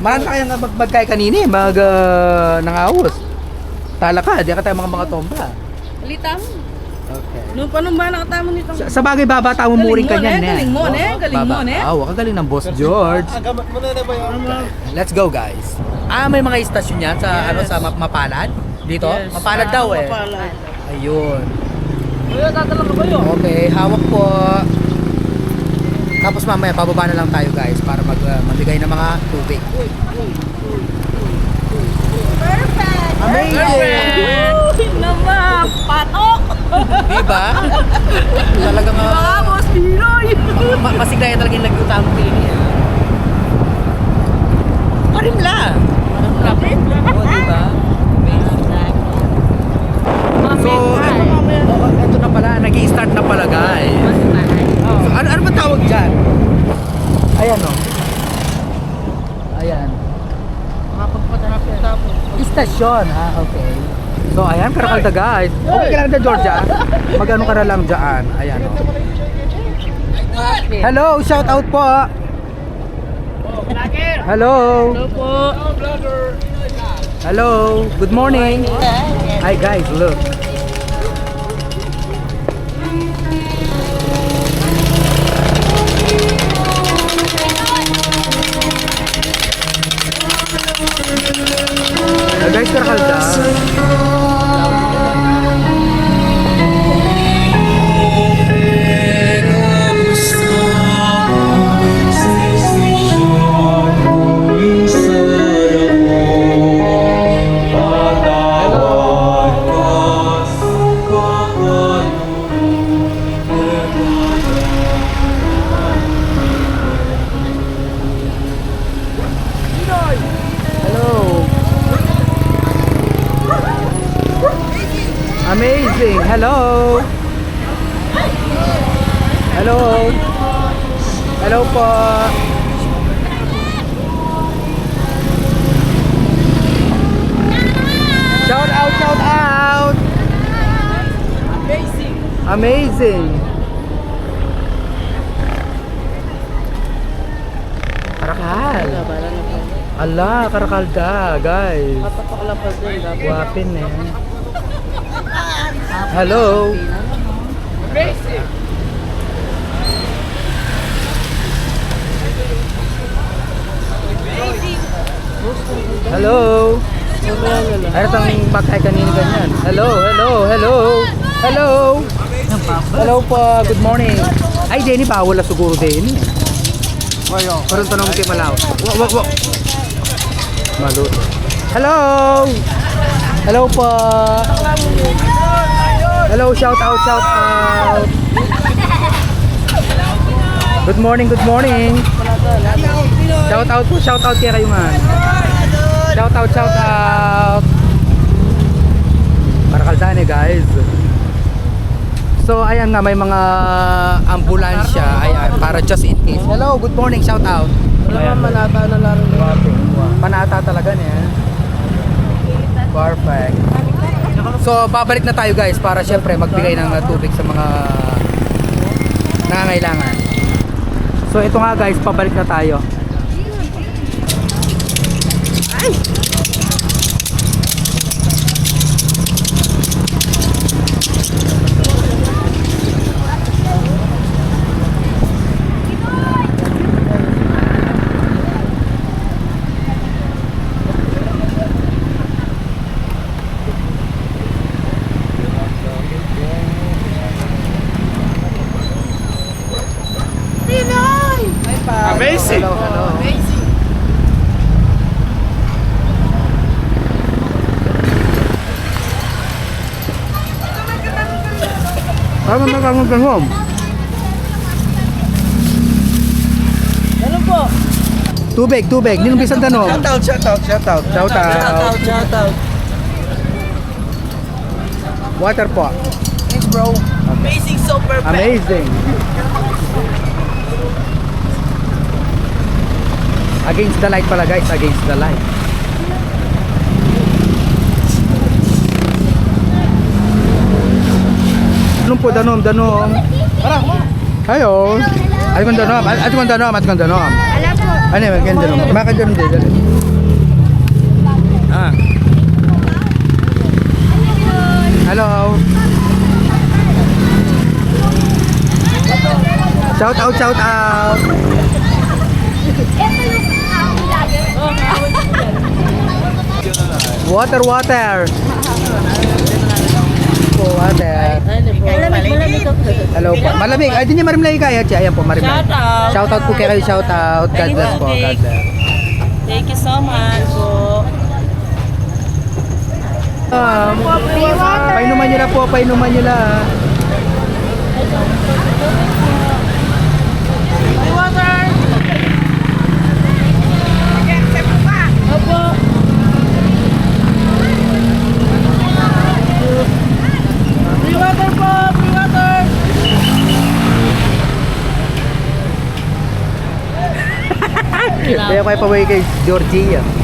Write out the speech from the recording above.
Marami na kayang magkaya kanina eh, nangawos. Tala ka, di ka tayo mga tomba. Kalita mo. Okay. Nung paano ba nakatama nito? Sa bagay babata mo muring ka niyan. Galing mo, galing mo, ne? Oo, kagaling ng Boss George. Agamat mo na ba yun? Let's go guys. May mga istasyon yan sa sa Mapalad? Dito? Yes. Mapalad daw eh. Mapalad. Ayun. Kuya, tatala ka ba yun? Okay, hawak po. Tapos mamaya bababa na lang tayo guys para magbigay ng mga tubig. Perfect! Amazing! Naman! Patok! Diba? Talagang Boss Pinoy! masigaya talaga yung lagyuta mo pinili. Parimla! Oo, diba? So, ito na pala, nag-i-start na pala guys. So, ano ba tawag dyan? Ayan o. Ayan. Istasyon, ha? Okay. So, ayan, Karakalda guys. Okay ka lang dyan, Georgia. Magano ka na lang dyan. Ayan o. Hello, shout out po. Hello. Hello po. Hello, good morning. Hi guys, look. Guys, Karakalda. Amazing. Hello. Hello. Hello po. Shout out, shout out. Amazing. Amazing. Karakal. Allah, Karakalda, guys. Patok lang pa din. Guwapin eh. Hello. Amazing. Hello. Ano itong bakay kanina ganyan? Hello, hello, hello. Hello. Hello po, good morning. Ay, Denny, bawal na siguro Denny. Parang tanong kay Malaw. Wag. Malut. Hello. Hello po. Hello, shout out, shout out. Good morning, good morning. Shout out po, shout out kaya kayo man. Shout out, shout out. Karakalda guys. So ayan nga, may mga ambulansya ayan, para just in case. Hello, good morning, shout out. Ayan. Manata na lang. Panata talaga niya. Perfect. So babalik na tayo guys para syempre magbigay ng tubig sa mga nangangailangan. So ito nga guys, pabalik na tayo. Ay! Amazing! Hello, hello. Kamu. Ano po? Tubig. Ninong bisan tanong. Shout out. Shout out. Water po. Thanks bro. Amazing, so perfect. Amazing. Against the light pala guys, against the light. Anong po danom? Hello. Atikon danom. Wala po. Ano yun? Maganda rin. Makaganda rin din. Ah. Hello. Shout out, shout out. Water, water. Po, water. Hello po. Malamig. Ay, di niya marimlay kaya. Ayan po, marimlay. Shout out. Shout out po kayo. Shout out. God bless po. God bless. Thank you so much po. Painuman nyo na po. Painuman nyo na. Free water po! Free water! Kaya kayo pa kay Georgie.